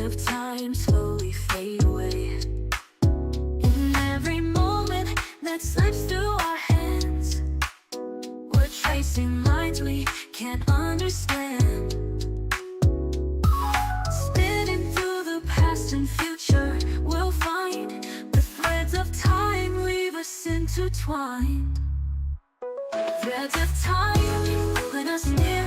of time slowly fade away. In every moment that slips through our hands, we're tracing lines we can't understand. Spinning through the past and future, we'll find the threads of time weave us intertwined. Threads of time pulling us near